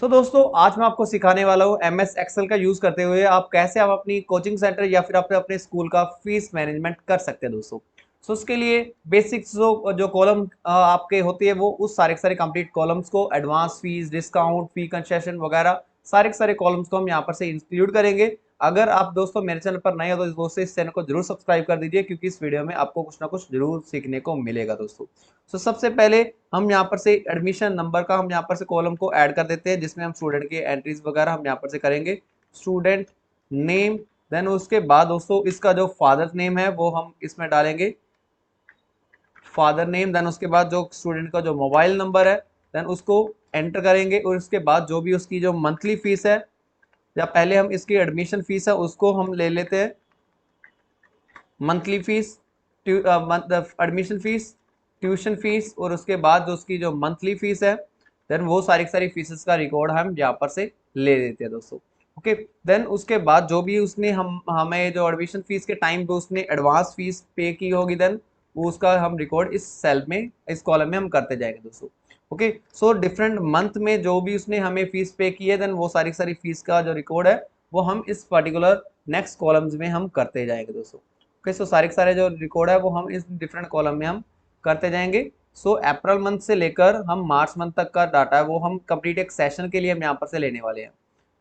दोस्तों आज मैं आपको सिखाने वाला हूँ एमएस एक्सेल का यूज करते हुए आप अपनी कोचिंग सेंटर या फिर अपने अपने स्कूल का फीस मैनेजमेंट कर सकते हैं दोस्तों। उसके लिए बेसिक्स जो जो कॉलम आपके होती है वो उस सारे के सारे कंप्लीट कॉलम्स को एडवांस फीस, डिस्काउंट, फी कंसेशन वगैरह सारे के सारे कॉलम्स को हम यहाँ पर से इंक्लूड करेंगे। अगर आप दोस्तों मेरे चैनल पर नए हो तो दोस्तों इस चैनल को जरूर सब्सक्राइब कर दीजिए, क्योंकि इस वीडियो में आपको कुछ ना कुछ जरूर सीखने को मिलेगा दोस्तों। सबसे पहले हम यहाँ पर से एडमिशन नंबर का हम यहाँ पर से कॉलम को ऐड कर देते हैं, जिसमें हम स्टूडेंट के एंट्रीज वगैरह हम यहाँ पर से करेंगे। स्टूडेंट नेम, देन उसके बाद दोस्तों इसका जो फादर नेम है वो हम इसमें डालेंगे, फादर नेम। देन उसके बाद जो स्टूडेंट का जो मोबाइल नंबर है देन उसको एंटर करेंगे, और उसके बाद जो भी उसकी जो मंथली फीस है, या पहले हम इसकी एडमिशन फीस है उसको हम ले लेते हैं, monthly fees, admission fees, tuition fees, और उसके बाद जो उसकी जो मंथली फीस है देन वो सारी सारी फीसेस का रिकॉर्ड हम यहाँ पर से ले लेते हैं दोस्तों। ओके, देन उसके बाद जो भी उसने हम हमें जो एडमिशन फीस के टाइम पे उसने एडवांस फीस पे की होगी देन वो उसका हम रिकॉर्ड इस सेल में, इस कॉलम में हम करते जाएंगे दोस्तों। ओके, सो डिफरेंट मंथ में जो भी उसने हमें फीस पे की है देन वो सारी सारी फीस का जो रिकॉर्ड है वो हम इस पर्टिकुलर नेक्स्ट कॉलम्स में हम करते जाएंगे दोस्तों। ओके, सो सारे के सारे जो रिकॉर्ड है वो हम इस डिफरेंट कॉलम में हम करते जाएंगे। सो अप्रैल मंथ से लेकर हम मार्च मंथ तक का डाटा है वो हम कंप्लीट एक सेशन के लिए हम यहाँ पर से लेने वाले हैं।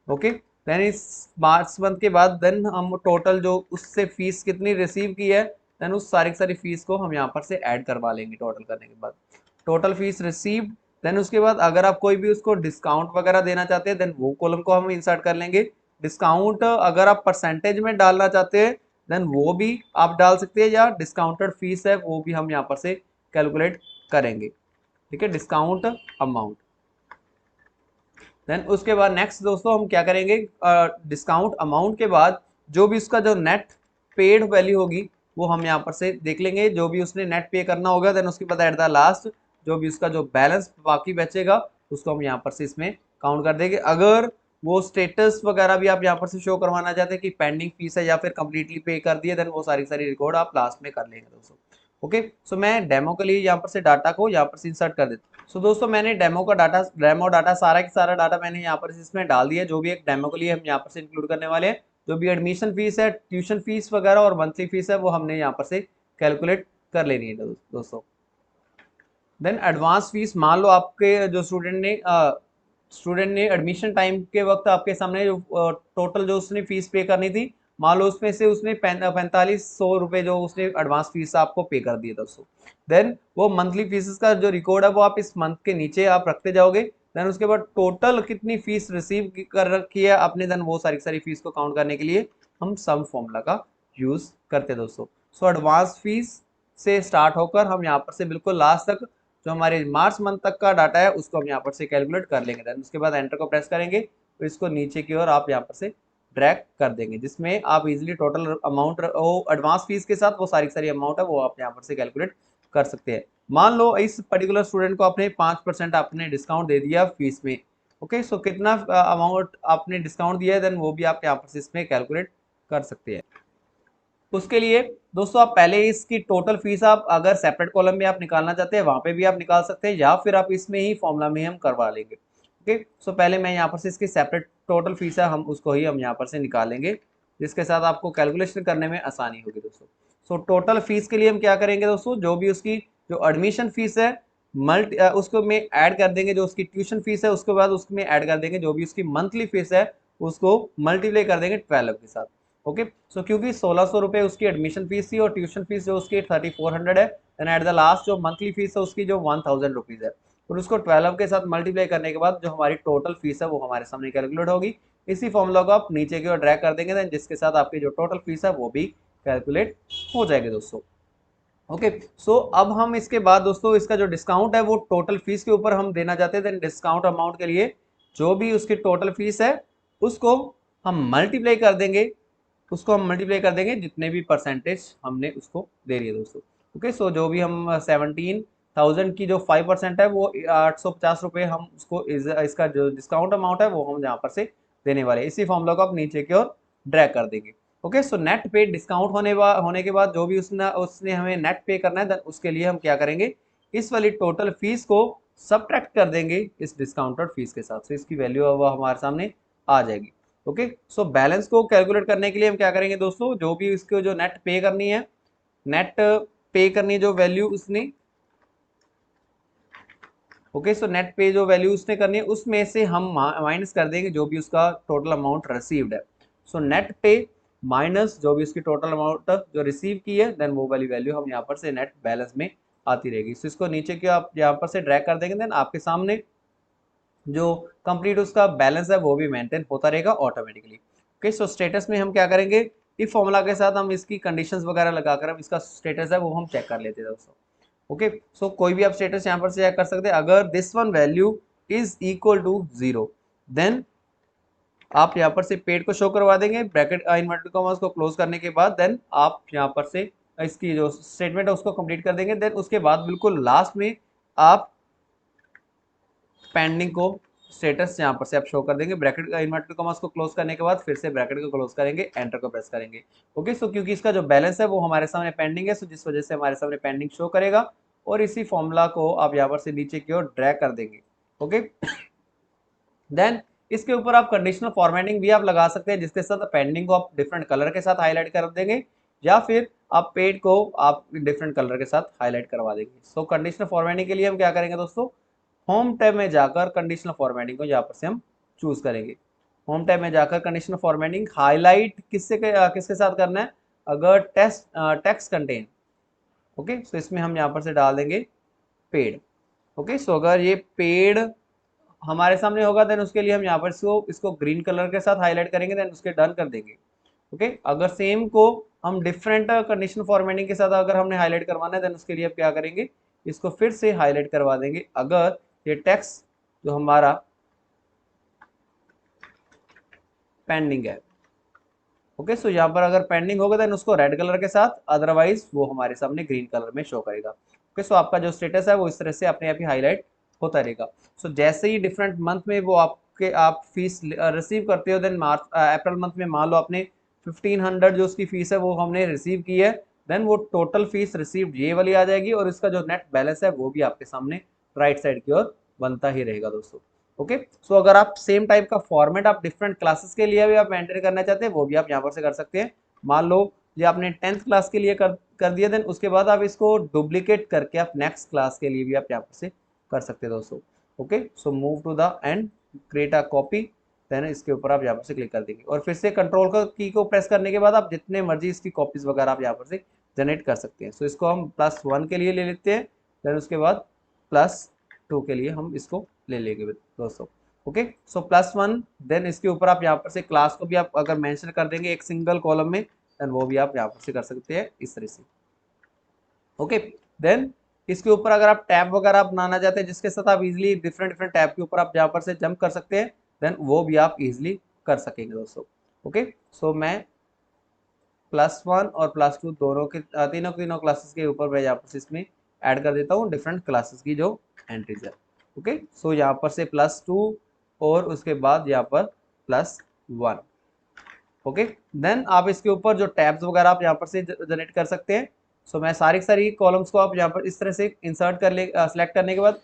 ओके, देन इस मार्च मंथ के बाद देन हम टोटल जो उससे फीस कितनी रिसीव की है देन उस सारी की सारी फीस को हम यहाँ पर से ऐड करवा लेंगे टोटल करने के बाद, टोटल फीस रिसीव। देन उसके बाद अगर आप कोई भी उसको डिस्काउंट वगैरह देना चाहते हैं देन वो कॉलम को हम इंसर्ट कर लेंगे। डिस्काउंट अगर आप परसेंटेज में डालना चाहते हैं देन वो भी आप डाल सकते हैं, या डिस्काउंटेड फीस है वो भी हम यहाँ पर से कैलकुलेट करेंगे। ठीक है, डिस्काउंट अमाउंट। देन उसके बाद नेक्स्ट दोस्तों हम क्या करेंगे, डिस्काउंट अमाउंट के बाद जो भी उसका जो नेट पेड वैल्यू होगी वो हम यहाँ पर से देख लेंगे, जो भी उसने नेट पे करना होगा देन उसके बाद एट द लास्ट जो भी उसका जो बैलेंस बाकी बचेगा उसको हम यहाँ पर से इसमें काउंट कर देंगे। अगर वो स्टेटस वगैरह भी आप यहाँ पर से शो करवाना चाहते हैं कि पेंडिंग फीस है या फिर कंप्लीटली पे कर दिया देन वो सारी सारी रिकॉर्ड आप लास्ट में कर लेंगे दोस्तों। ओके, सो मैं डेमो के लिए यहाँ पर से डाटा को यहाँ पर से इंसर्ट कर देता हूँ। सो दोस्तों मैंने डेमो डाटा सारा का सारा डाटा मैंने यहाँ पर इसमें डाल दिया, जो भी एक डेमो के लिए हम यहाँ पर से इंक्लूड करने वाले हैं। जो भी एडमिशन फीस है, ट्यूशन फीस वगैरह और मंथली फीस है वो हमने यहाँ पर से कैलकुलेट कर लेनी है दोस्तों। देन एडवांस फीस, मान लो आपके जो स्टूडेंट ने एडमिशन टाइम के वक्त आपके सामने जो टोटल जो उसने फीस पे करनी थी, मान लो उसमें से उसने 4500 रुपये जो उसने एडवांस फीस आपको पे कर दिए दोस्तों। देन वो मंथली फीस का जो रिकॉर्ड है वो आप इस मंथ के नीचे आप रखते जाओगे। देन उसके बाद टोटल कितनी फीस रिसीव कर रखी है आपने देन वो सारी सारी फीस को काउंट करने के लिए हम सम फॉर्मूला का यूज करते हैं दोस्तों। सो एडवांस फीस से स्टार्ट होकर हम यहाँ पर से बिल्कुल लास्ट तक जो हमारे मार्च मंथ तक का डाटा है उसको हम यहाँ पर से कैलकुलेट कर लेंगे। देन उसके बाद एंटर को प्रेस करेंगे तो इसको नीचे की ओर आप यहाँ पर से ड्रैग कर देंगे, जिसमें आप इजीली टोटल अमाउंट वो एडवांस फीस के साथ वो सारी सारी अमाउंट है वो आप यहाँ पर से कैलकुलेट कर सकते हैं। मान लो इस पर्टिकुलर स्टूडेंट को आपने 5% आपने डिस्काउंट दे दिया फीस में। ओके, सो कितना अमाउंट आपने डिस्काउंट दिया है देन वो भी आप यहाँ पर से इसमें कैलकुलेट कर सकते हैं। उसके लिए दोस्तों आप पहले इसकी टोटल फीस आप अगर सेपरेट कॉलम में आप निकालना चाहते हैं वहां पे भी आप निकाल सकते हैं, या फिर आप इसमें ही फॉर्मूला में हम करवा लेंगे। ओके, सो पहले मैं यहाँ पर से इसकी सेपरेट टोटल फीस है हम उसको ही हम यहाँ पर से निकालेंगे, जिसके साथ आपको कैलकुलेशन करने में आसानी होगी दोस्तों। सो टोटल फीस के लिए हम क्या करेंगे दोस्तों, जो भी उसकी जो एडमिशन फीस है उसको में ऐड कर देंगे, जो उसकी ट्यूशन फीस है उसके बाद उसमें ऐड कर देंगे, जो भी उसकी मंथली फीस है उसको मल्टीप्लाई कर देंगे 12 के साथ। ओके, सो क्योंकि 1600 रुपये उसकी एडमिशन फीस थी और ट्यूशन फीस जो उसकी 3400 है, देन एट द लास्ट जो मंथली फीस है उसकी जो 1000 रुपीज़ है, और उसको 12 के साथ मल्टीप्लाई करने के बाद जो हमारी टोटल फीस है वो हमारे सामने कैलकुलेट होगी। इसी फॉर्मूला को आप नीचे की ओर ड्रैग कर देंगे देन जिसके साथ आपकी जो टोटल फीस है वो भी कैलकुलेट हो जाएगी दोस्तों। ओके, सो अब हम इसके बाद दोस्तों इसका जो डिस्काउंट है वो टोटल फीस के ऊपर हम देना चाहते हैं, देन डिस्काउंट अमाउंट के लिए जो भी उसकी टोटल फीस है उसको हम मल्टीप्लाई कर देंगे, जितने भी परसेंटेज हमने उसको दे रही है दोस्तों। ओके, सो जो भी हम 17,000 की जो 5% है वो 850 रुपये हम उसको इसका जो डिस्काउंट अमाउंट है वो हम यहाँ पर से देने वाले हैं। इसी फॉर्मूला को आप नीचे की ओर ड्रैग कर देंगे। ओके, सो नेट पे डिस्काउंट होने के बाद जो भी उसने उसने हमें नेट पे करना है देन उसके लिए हम क्या करेंगे, इस वाली टोटल फीस को सबट्रैक्ट कर देंगे इस डिस्काउंटेड फीस के साथ, तो इसकी वैल्यू अब हमारे सामने आ जाएगी। ओके, सो बैलेंस को कैलकुलेट करने के लिए हम क्या करेंगे दोस्तों, जो भी इसको जो नेट पे करनी है, नेट पे करनी है जो वैल्यू उसने, ओके, सो नेट पे जो वैल्यू उसने करनी है उसमें से हम माइनस कर देंगे जो भी उसका टोटल अमाउंट रिसीव्ड है। सो नेट पे माइनस जो भी उसकी टोटल अमाउंट जो रिसीव की है, देन वो वाली वैल्यू हम यहाँ पर से नेट बैलेंस में आती रहेगी। सो इसको नीचे की आप यहाँ पर से ड्रैग कर देंगे, देन आपके सामने जो कंप्लीट उसका बैलेंस है वो भी मेंटेन होता रहेगा ऑटोमेटिकली। ओके, सो स्टेटस में हम क्या करेंगे, इफ फॉर्मूला के साथ हम इसकी कंडीशंस वगैरह लगाकर हम इसका स्टेटस है वो हम चेक कर लेते हैं दोस्तों। ओके, सो कोई भी आप स्टेटस यहाँ पर से चेक कर सकते हैं, अगर this one value is equal to 0 then आप यहाँ पर से पेड को शो करवा देंगे, ब्रैकेट इन्वर्टेड कॉमास को क्लोज करने के बाद देन आप यहाँ पर से इसकी जो स्टेटमेंट है उसको कंप्लीट कर देंगे। देन उसके बाद बिल्कुल लास्ट में आप पेंडिंग को स्टेटस यहाँ पर से आप शो कर देंगे, ब्रैकेट इन्वर्टेड कॉमास को क्लोज करने के बाद फिर से ब्रैकेट को क्लोज करेंगे, एंटर को प्रेस करेंगे। ओके, सो क्योंकि इसका जो बैलेंस है वो हमारे सामने पेंडिंग है, सो जिस वजह से हमारे सामने पेंडिंग शो करेगा, और इसी फॉर्मूला को आप यहाँ पर से नीचे की ओर ड्रैग कर देंगे। ओके, देन इसके ऊपर आप कंडीशनल फॉर्मेटिंग भी आप लगा सकते हैं, जिसके साथ पेंडिंग को आप डिफरेंट कलर के साथ हाईलाइट कर देंगे, या फिर आप पेड को आप डिफरेंट कलर के साथ हाईलाइट करवा देंगे। सो कंडीशनल फॉर्मेटिंग के लिए हम क्या करेंगे दोस्तों, होम टैब में जाकर कंडीशनल फॉर्मेटिंग को यहाँ पर से हम चूज करेंगे। होम टैब में जाकर कंडीशनल फॉर्मेटिंग हाईलाइट किसके साथ करना है, अगर टेक्स्ट कंटेन, ओके, सो इसमें हम यहाँ पर से डाल देंगे पेड। ओके, सो अगर ये पेड हमारे सामने होगा देन उसके लिए हम यहाँ पर इसको ग्रीन कलर के साथ हाईलाइट करेंगे, देन उसके डन कर देंगे। ओके, अगर सेम को हम डिफरेंट कंडीशन फॉर्मेटिंग के साथ अगर हमने हाईलाइट करवाना है देन उसके लिए आप क्या करेंगे, इसको फिर से हाईलाइट करवा देंगे अगर ये टेक्स्ट जो हमारा पेंडिंग है। ओके, सो यहाँ पर अगर पेंडिंग होगा देन उसको रेड कलर के साथ, अदरवाइज वो हमारे सामने ग्रीन कलर में शो करेगा। ओके, सो आपका जो स्टेटस है वो इस तरह से अपने आप ही हाईलाइट होता रहेगा। सो जैसे ही डिफरेंट मंथ में वो आप फीस रिसीव करते हो, देन मार्च अप्रैल मंथ में मान लो आपने 1500 जो उसकी फीस है वो हमने रिसीव की है, देन वो टोटल फीस रिसीव्ड ये वाली आ जाएगी, और इसका जो नेट बैलेंस है वो भी आपके सामने राइट साइड की ओर बनता ही रहेगा दोस्तों। ओके, सो अगर आप सेम टाइप का फॉर्मेट आप डिफरेंट क्लासेस के लिए भी आप मेंटेन करना चाहते हैं वो भी आप यहाँ पर से कर सकते हैं। मान लो ये आपने 10th क्लास के लिए कर दिया, देन उसके बाद आप इसको डुप्लीकेट करके आप नेक्स्ट क्लास के लिए भी आप यहाँ पर से कर सकते हैं दोस्तों। Okay, so move to the end, create a copy, then इसके ऊपर आप यहाँ पर से क्लिक कर देंगे, और फिर से कंट्रोल का की को प्रेस करने के बाद आप जितने मर्जी इसकी कॉपीज वगैरह आप यहाँ पर से जनरेट कर सकते हैं। सो इसको हम +1 के लिए ले लेते हैं, देन उसके बाद +2 के लिए हम इसको ले लेंगे दोस्तों। ओके, सो +1, देन इसके ऊपर आप यहाँ पर से क्लास को भी आप अगर मेंशन कर देंगे एक सिंगल कॉलम में, देन वो भी आप यहाँ पर से कर सकते हैं इस तरह से। ओके, देन इसके ऊपर अगर आप टैब वगैरह आप बनाना चाहते हैं जिसके साथ आप इजीली डिफरेंट डिफरेंट टैब के ऊपर आप यहाँ पर से जंप कर सकते हैं, देन वो भी आप इजीली कर सकेंगे दोस्तों। ओके, सो मैं +1 और +2 दोनों के तीनों क्लासेस के ऊपर मैं यहाँ पर से इसमें ऐड कर देता हूँ डिफरेंट क्लासेस की जो एंट्रीज है। ओके, सो यहाँ पर से +2 और उसके बाद यहाँ पर +1। ओके, देन आप इसके ऊपर जो टैब्स वगैरह आप यहाँ पर से जनरेट कर सकते हैं। सो मैं सारी कॉलम्स को आप यहाँ पर इस तरह से इंसर्ट कर ले, सेलेक्ट करने के बाद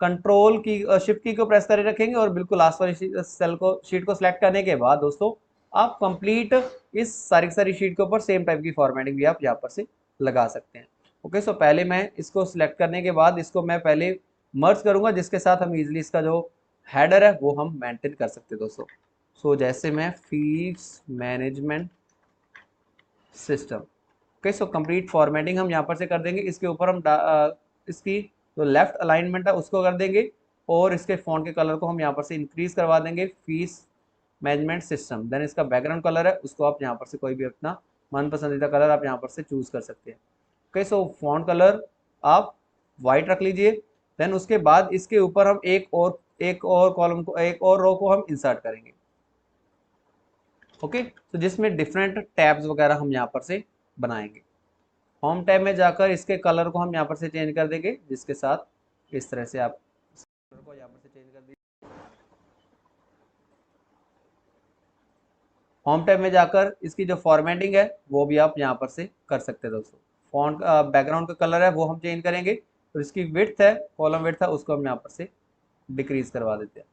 कंट्रोल की शिफ्ट की को प्रेस करे रखेंगे, और बिल्कुल लास्ट वाली सेल को शीट को सिलेक्ट करने के बाद दोस्तों आप कंप्लीट इस सारी शीट के ऊपर सेम टाइप की फॉर्मेटिंग भी आप यहाँ पर से लगा सकते हैं। ओके, सो पहले मैं इसको सिलेक्ट करने के बाद इसको मैं पहले मर्ज करूंगा, जिसके साथ हम इजिली इसका जो हेडर है वो हम मेंटेन कर सकते हैं दोस्तों। सो जैसे मैं fees management system, okay, so complete formatting हम यहाँ पर से कर देंगे, इसके ऊपर हम इसकी जो लेफ्ट अलाइनमेंट है उसको कर देंगे, और इसके फॉन्ट के कलर को हम यहाँ पर से इंक्रीज करवा देंगे फीस मैनेजमेंट सिस्टम। देन इसका बैकग्राउंड कलर है उसको आप यहाँ पर से कोई भी अपना मन पसंदीदा कलर आप यहाँ पर से चूज कर सकते हैं। ओके, सो फॉन्ट कलर आप वाइट रख लीजिए। देन उसके बाद इसके ऊपर हम एक और कॉलम को, एक और रो को हम इंसर्ट करेंगे। ओके, तो जिसमें डिफरेंट टैब्स वगैरह हम यहाँ पर से बनाएंगे। होम टैब में जाकर इसके कलर को हम यहाँ पर से चेंज कर देंगे, जिसके साथ इस तरह से आप कलर को यहाँ पर से चेंज कर दीजिए। होम टैब में जाकर इसकी जो फॉर्मेटिंग है वो भी आप यहाँ पर से कर सकते हैं दोस्तों। फॉन्ट बैकग्राउंड का कलर है वो हम चेंज करेंगे, और इसकी विड्थ है, कॉलम विड्थ है, उसको हम यहाँ पर से डिक्रीज करवा देते हैं।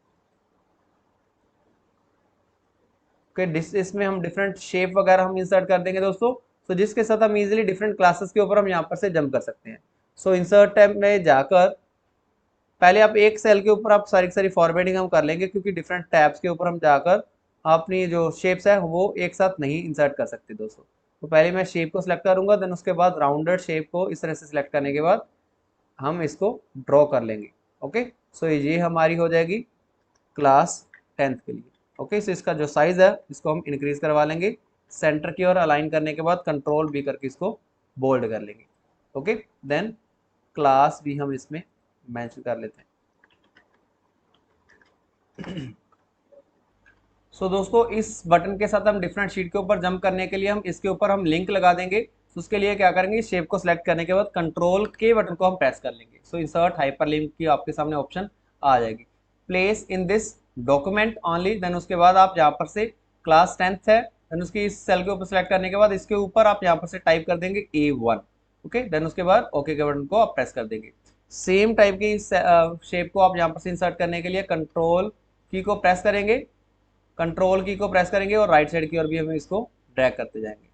ओके, इसमें हम डिफरेंट शेप वगैरह हम इंसर्ट कर देंगे दोस्तों, तो जिसके साथ हम इजीली डिफरेंट क्लासेस के ऊपर हम यहाँ पर से जंप कर सकते हैं। सो इंसर्ट टैब में जाकर पहले आप एक सेल के ऊपर आप सारी सारी फॉर्मेटिंग हम कर लेंगे, क्योंकि डिफरेंट टैब्स के ऊपर हम जाकर अपनी जो शेप्स है वो एक साथ नहीं इंसर्ट कर सकते दोस्तों। तो पहले मैं शेप को सिलेक्ट करूंगा, देन उसके बाद राउंडेड शेप को इस तरह से सिलेक्ट करने के बाद हम इसको ड्रॉ कर लेंगे। ओके, सो ये हमारी हो जाएगी क्लास 10th के लिए। ओके, सो इसका जो साइज है इसको हम इंक्रीज करवा लेंगे, सेंटर की ओर अलाइन करने के बाद कंट्रोल बी करके इसको बोल्ड कर लेंगे। ओके, देन क्लास भी हम इसमें मेंशन कर लेते हैं। सो दोस्तों, इस बटन के साथ हम डिफरेंट शीट के ऊपर जंप करने के लिए हम इसके ऊपर हम लिंक लगा देंगे। तो उसके लिए क्या करेंगे, शेप को सिलेक्ट करने के बाद कंट्रोल के बटन को हम प्रेस कर लेंगे। सो इंसर्ट हाइपर लिंक की आपके सामने ऑप्शन आ जाएगी, place in this document only. Then उसके बाद आप यहाँ पर से क्लास 10th है, देन उसकी इस सेल के ऊपर सेलेक्ट करने के बाद इसके ऊपर आप यहाँ पर से टाइप कर देंगे A1। ओके, देन उसके बाद ओके के बटन को आप प्रेस कर देंगे। सेम टाइप की शेप को आप यहाँ पर से इंसर्ट करने के लिए कंट्रोल की को प्रेस करेंगे, कंट्रोल की को प्रेस करेंगे और राइट साइड की ओर भी हम इसको ड्रैग करते जाएंगे,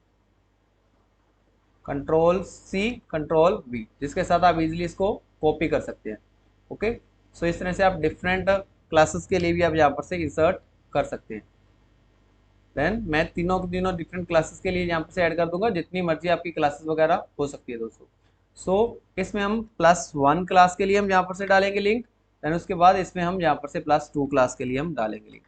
कंट्रोल सी कंट्रोल वी, जिसके साथ आप इजीली इसको कॉपी कर सकते हैं। ओके, सो इस तरह से आप डिफरेंट क्लासेस के लिए भी आप यहाँ पर से इंसर्ट कर सकते हैं। देन मैं तीनों के तीनों डिफरेंट क्लासेस के लिए यहाँ पर से ऐड कर दूंगा, जितनी मर्जी आपकी क्लासेस वगैरह हो सकती है दोस्तों। सो इसमें हम +1 क्लास के लिए हम यहाँ पर से डालेंगे लिंक, देन उसके बाद इसमें हम यहाँ पर से +2 क्लास के लिए हम डालेंगे लिंक।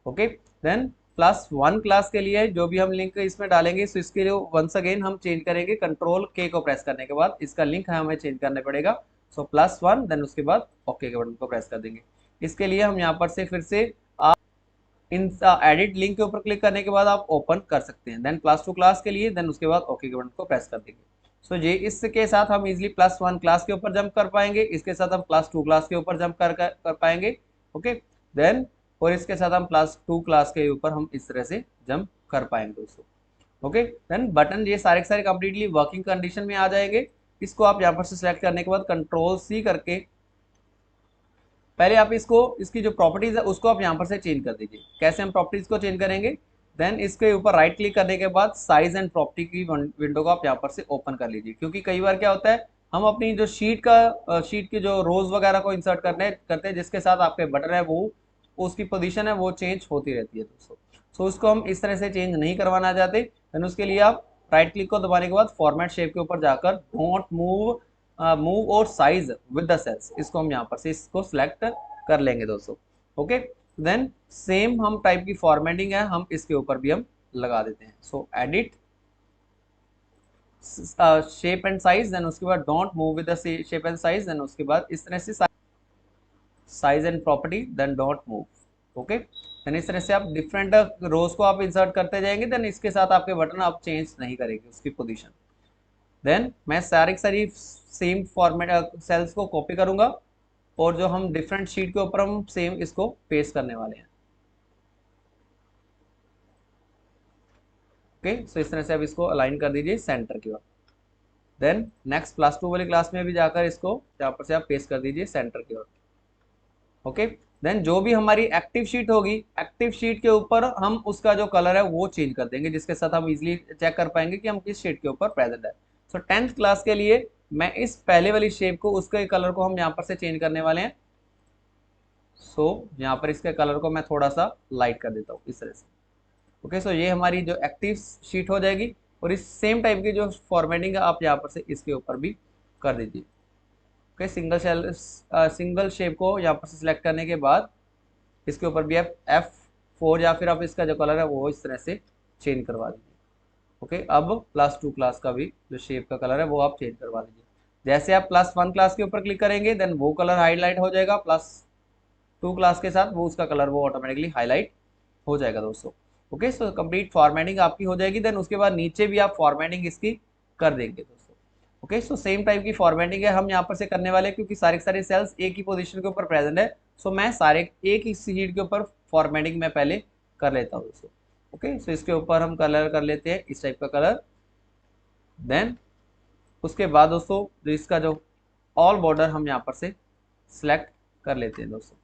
ओके, देन +1 क्लास के लिए जो भी हम लिंक इसमें डालेंगे, सो इसके लिए वंस अगेन हम चेंज करेंगे, कंट्रोल के को प्रेस करने के बाद इसका लिंक हमें चेंज करना पड़ेगा। सो +1, देन उसके बाद ओके के बटन को प्रेस कर देंगे। इसके लिए हम यहाँ पर से फिर से इन एडिट लिंक के ऊपर क्लिक करने के बाद आप ओपन कर सकते हैं, देन +2 क्लास के लिए, देन उसके बाद ओके के बटन को प्रेस कर देंगे। सो ये इसके साथ हम इजिली +1 क्लास के ऊपर जंप कर पाएंगे, इसके साथ हम +2 क्लास के ऊपर जंप कर पाएंगे। ओके, देन और इसके साथ हम +2 क्लास के ऊपर हम इस तरह से जंप कर पाएंगे दोस्तों। ओके, देन बटन ये सारे के सारे कंप्लीटली वर्किंग कंडीशन में आ जाएंगे। इसको आप यहाँ पर से सिलेक्ट करने के बाद कंट्रोल सी करके पहले आप इसको इसकी जो प्रॉपर्टीज है उसको आप यहाँ पर से चेंज कर दीजिए। कैसे हम प्रॉपर्टीज को चेंज करेंगे, देन इसके ऊपर राइट क्लिक करने के बाद साइज एंड प्रॉपर्टी की विंडो को आप यहाँ पर से ओपन कर लीजिए, क्योंकि कई बार क्या होता है हम अपनी जो शीट की जो रोज वगैरह को इंसर्ट करते हैं जिसके साथ आपके बटन है वो उसकी पोजीशन है वो चेंज होती रहती है दोस्तों। सो उसको हम इस तरह से चेंज नहीं करवाना चाहते, देन उसके लिए आप राइट क्लिक को दबाने के बाद फॉर्मेट शेप के ऊपर जाकर डोंट मूव और साइज विद द सेल्स, इसको हम यहाँ पर से इसको सिलेक्ट कर लेंगे दोस्तों। ओके, देन सेम हम टाइप की फॉर्मेटिंग है हम इसके ऊपर भी हम लगा देते हैं। So edit shape and size, then उसके बाद don't move with the shape and size, then उसके बाद इस तरह से size and property, then don't move. Okay, then इस तरह से आप डिफरेंट रोज को आप इंसर्ट करते जाएंगे, देन इसके साथ आपके बटन आप चेंज नहीं करेंगे उसकी पोजीशन। देन मैं सारी सेम फॉर्मेट सेल्स को कॉपी करूंगा और जो हम डिफरेंट शीट के ऊपर हम सेम इसको पेस्ट करने वाले हैं। ओके, सो इस तरह से आप इसको अलाइन कर दीजिए सेंटर की ओर। देन नेक्स्ट +2 वाली क्लास में भी जाकर इसको यहाँ पर से आप पेस्ट कर दीजिए सेंटर की ओर। ओके, देन जो भी हमारी एक्टिव शीट होगी, एक्टिव शीट के ऊपर हम उसका जो कलर है वो चेंज कर देंगे, जिसके साथ हम इजीली चेक कर पाएंगे कि हम किस शीट के ऊपर प्रेजेंट है। सो 10th क्लास के लिए मैं इस पहले वाली शेप को उसके कलर को हम यहाँ पर से चेंज करने वाले हैं। सो यहाँ पर इसके कलर को मैं थोड़ा सा लाइट कर देता हूँ इस तरह से। ओके, सो ये हमारी जो एक्टिव शीट हो जाएगी और इस सेम टाइप की जो फॉर्मेटिंग है आप यहाँ पर से इसके ऊपर भी कर दीजिए। ओके, सिंगल शेप को यहाँ पर से सिलेक्ट करने के बाद इसके ऊपर भी आप F4 या फिर आप इसका जो कलर है वो इस तरह से चेंज करवा दीजिए। ओके, अब +2 क्लास का भी जो शेप का कलर है वो आप चेंज करवा दीजिए। जैसे आप +1 क्लास के ऊपर क्लिक करेंगे देन वो कलर हाईलाइट हो जाएगा, +2 क्लास के साथ वो उसका कलर वो ऑटोमेटिकली हाईलाइट हो जाएगा दोस्तों। ओके, सो कंप्लीट फॉर्मेटिंग आपकी हो जाएगी, देन उसके बाद नीचे भी आप फॉर्मेटिंग इसकी कर देंगे दोस्तों। ओके, सो सेम टाइप की फॉर्मेटिंग है हम यहाँ पर से करने वाले हैं, क्योंकि सारे के सारे सेल्स एक ही पोजीशन के ऊपर प्रेजेंट है। सो मैं सारे एक ही शीट के ऊपर फॉर्मेटिंग में पहले कर लेता हूँ दोस्तों। ओके, सो इसके ऊपर हम कलर कर लेते हैं इस टाइप का कलर। देन उसके बाद दोस्तों जो इसका जो ऑल बॉर्डर हम यहाँ पर से सिलेक्ट कर लेते हैं दोस्तों।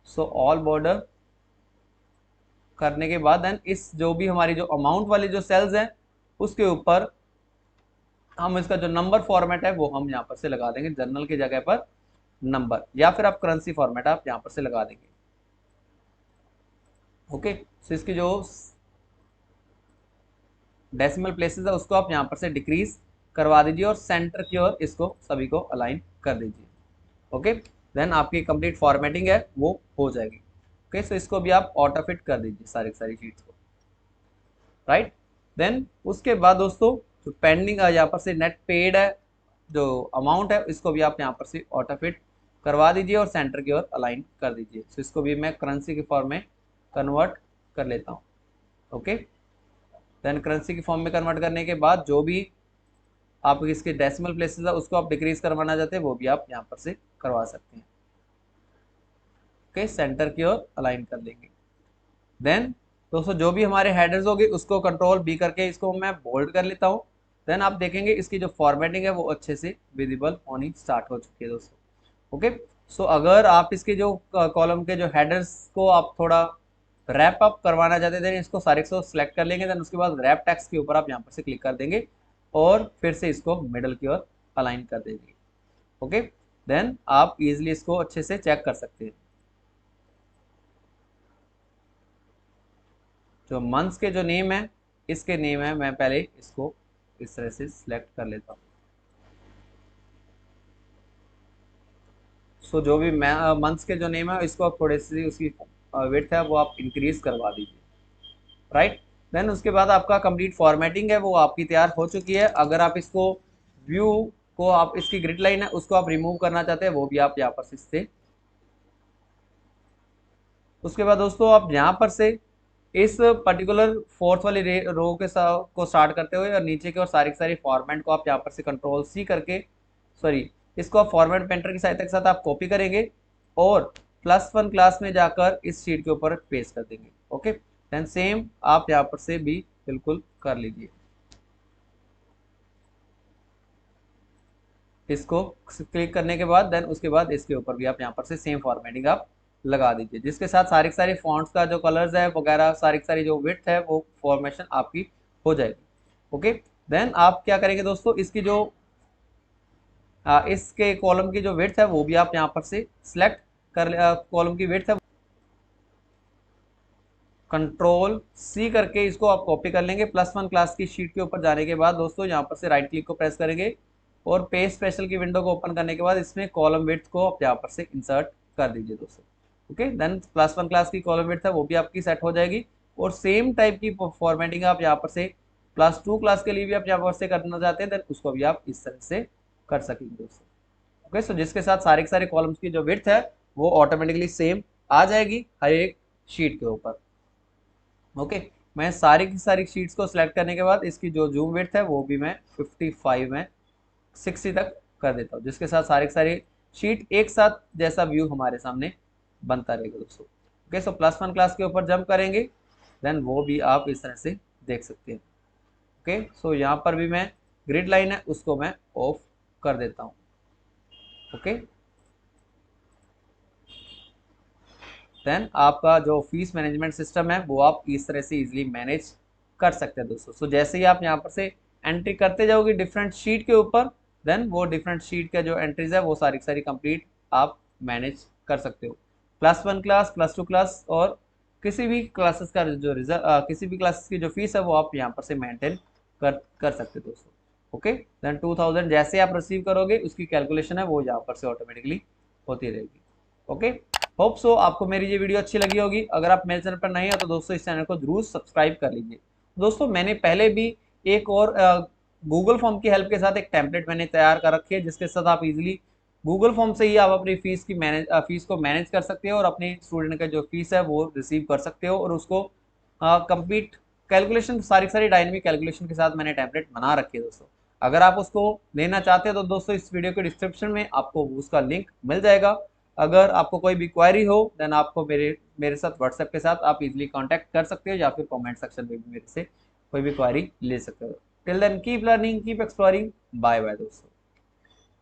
सो ऑल बॉर्डर करने के बाद देन इस जो भी हमारी जो अमाउंट वाली जो सेल्स हैं उसके ऊपर हम इसका जो नंबर फॉर्मेट है वो हम यहाँ पर से लगा देंगे, जनरल की जगह पर नंबर, या फिर आप करेंसी फॉर्मेट आप यहाँ पर से लगा देंगे। ओके, सो इसकी जो डेसिमल प्लेसेस है उसको आप यहाँ पर से डिक्रीज करवा दीजिए और सेंटर की ओर इसको सभी को अलाइन कर दीजिए। ओके, देन आपकी कंप्लीट फॉर्मेटिंग है वो हो जाएगी। ओके, सो इसको भी आप ऑटो फिट कर दीजिए सारी शीट्स को, राइट। देन उसके बाद दोस्तों जो पेंडिंग यहाँ पर से नेट पेड है जो अमाउंट है इसको भी आप यहाँ पर से ऑटो फिट करवा दीजिए और सेंटर की ओर अलाइन कर दीजिए। सो इसको भी मैं करेंसी के फॉर्म में कन्वर्ट कर लेता हूँ। ओके, देन करेंसी की फॉर्म में कन्वर्ट करने के बाद जो भी आप इसके डेसिमल प्लेसेस है उसको आप डिक्रीज करवाना चाहते हैं वो भी आप यहाँ पर से करवा सकते हैं। ओके, सेंटर की ओर अलाइन कर लेंगे। देन दोस्तों जो भी हमारे हेडर्स होगी उसको कंट्रोल बी करके इसको मैं बोल्ड कर लेता हूँ। देन आप देखेंगे इसकी जो फॉर्मेटिंग है वो अच्छे से विजिबल होनी स्टार्ट हो चुकी है दोस्तों। ओके, सो अगर आप इसके जो कॉलम के जो हेडर्स को आप थोड़ा रैप अप करवाना चाहते थे इसको सारे को सिलेक्ट कर लेंगे। देन उसके बाद रैप टेक्स्ट के ऊपर आप यहाँ पर से क्लिक कर देंगे और फिर से इसको मिडल की ओर अलाइन कर देंगे। ओके, देन आप इजिली इसको अच्छे से चेक कर सकते हैं। जो मंथ्स के जो नेम है इसके नेम है, मैं पहले इसको इस तरह से सिलेक्ट कर लेता हूँ। सो जो भी मंथ्स के जो नेम है इसको आप थोड़ी सी उसकी विड्थ है वो आप इंक्रीज करवा दीजिए, राइट। देन उसके बाद आपका कंप्लीट फॉर्मेटिंग है वो आपकी तैयार हो चुकी है। अगर आप इसको व्यू को आप इसकी ग्रिड लाइन है उसको आप रिमूव करना चाहते हैं वो भी आप यहाँ पर से इससे। उसके बाद दोस्तों आप यहाँ पर से इस पर्टिकुलर फोर्थ वाली रो के को स्टार्ट करते हुए और नीचे की और सारी फॉर्मेट को आप यहाँ पर से कंट्रोल सी करके, सॉरी, इसको आप फॉर्मेट पेंटर की सहायता के साथ आप कॉपी करेंगे और +1 क्लास में जाकर इस शीट के ऊपर पेस्ट कर देंगे। ओके, देन सेम आप यहाँ पर से भी बिल्कुल कर लीजिए। इसको क्लिक करने के बाद देन उसके बाद इसके ऊपर भी आप यहाँ पर से सेम फॉर्मेटिंग आप लगा दीजिए, जिसके साथ सारी फॉन्ट्स का जो कलर्स है वगैरह सारी जो विड्थ है वो फॉर्मेशन आपकी हो जाएगी। ओके, देन आप क्या करेंगे दोस्तों, इसकी जो इसके कॉलम की जो विड्थ है वो भी आप यहाँ पर से सिलेक्ट कर कॉलम की विड्थ है कंट्रोल सी करके इसको आप कॉपी कर लेंगे। +1 क्लास की शीट के ऊपर जाने के बाद दोस्तों यहाँ पर से राइट क्लिक को प्रेस करेंगे और पेज स्पेशल की विंडो को ओपन करने के बाद इसमें कॉलम विड्थ को आप यहाँ पर से इंसर्ट कर दीजिए दोस्तों। ओके, देन +1 क्लास की कॉलम विड्थ है वो भी आपकी सेट हो जाएगी और सेम टाइप की फॉर्मेटिंग आप यहाँ पर से +2 क्लास के लिए भी आप यहाँ पर से करना चाहते हैं देन उसको भी आप इस तरह से कर सकेंगे दोस्तों। ओके, सो जिसके साथ सारे कॉलम्स की जो विड्थ है वो ऑटोमेटिकली सेम आ जाएगी हर एक शीट के ऊपर। ओके, मैं सारी की सारी शीट्स को सिलेक्ट करने के बाद इसकी जो जूम विड्थ है वो भी मैं 55 में 60 तक कर देता हूँ, जिसके साथ सारी शीट एक साथ जैसा व्यू हमारे सामने बनता रहेगा दोस्तों। ओके, सो +1 क्लास के ऊपर जंप करेंगे देन वो भी आप इस तरह से देख सकते हैं। ओके, सो यहाँ पर भी मैं ग्रिड लाइन है उसको मैं ऑफ कर देता हूँ। ओके, देन आपका जो फीस मैनेजमेंट सिस्टम है वो आप इस तरह से इजीली मैनेज कर सकते हैं दोस्तों। सो जैसे ही आप यहाँ पर से एंट्री करते जाओगे डिफरेंट शीट के ऊपर देन वो डिफरेंट शीट का जो एंट्रीज है वो सारी कंप्लीट आप मैनेज कर सकते हो। +1 क्लास, +2 क्लास और किसी भी क्लासेस का जो रिजल्ट किसी भी क्लासेस की जो फीस है वो आप यहाँ पर से मेंटेन कर सकते हो दोस्तों। ओके, देन 2000 जैसे आप रिसीव करोगे उसकी कैलकुलेशन है वो यहाँ पर से ऑटोमेटिकली होती रहेगी। ओके, होप सो आपको मेरी ये वीडियो अच्छी लगी होगी। अगर आप मेरे चैनल पर नए हो तो दोस्तों इस चैनल को जरूर सब्सक्राइब कर लीजिए। दोस्तों मैंने पहले भी एक और गूगल फॉर्म की हेल्प के साथ एक टेम्पलेट मैंने तैयार कर रखी है जिसके साथ आप इजीली गूगल फॉर्म से ही आप अपनी फीस को मैनेज कर सकते हो और अपने स्टूडेंट का जो फीस है वो रिसीव कर सकते हो और उसको कंप्लीट कैलकुलेशन सारी डायनेमिक कैलकुलेशन के साथ मैंने टेम्पलेट बना रखी है दोस्तों। अगर आप उसको लेना चाहते हो तो दोस्तों इस वीडियो के डिस्क्रिप्शन में आपको उसका लिंक मिल जाएगा। अगर आपको कोई भी क्वेरी हो देन आपको मेरे साथ व्हाट्सएप के साथ आप इजीली कांटेक्ट कर सकते हो या फिर कमेंट सेक्शन में भी मेरे से कोई भी क्वेरी ले सकते हो। Till then keep learning, keep exploring, bye bye दोस्तों।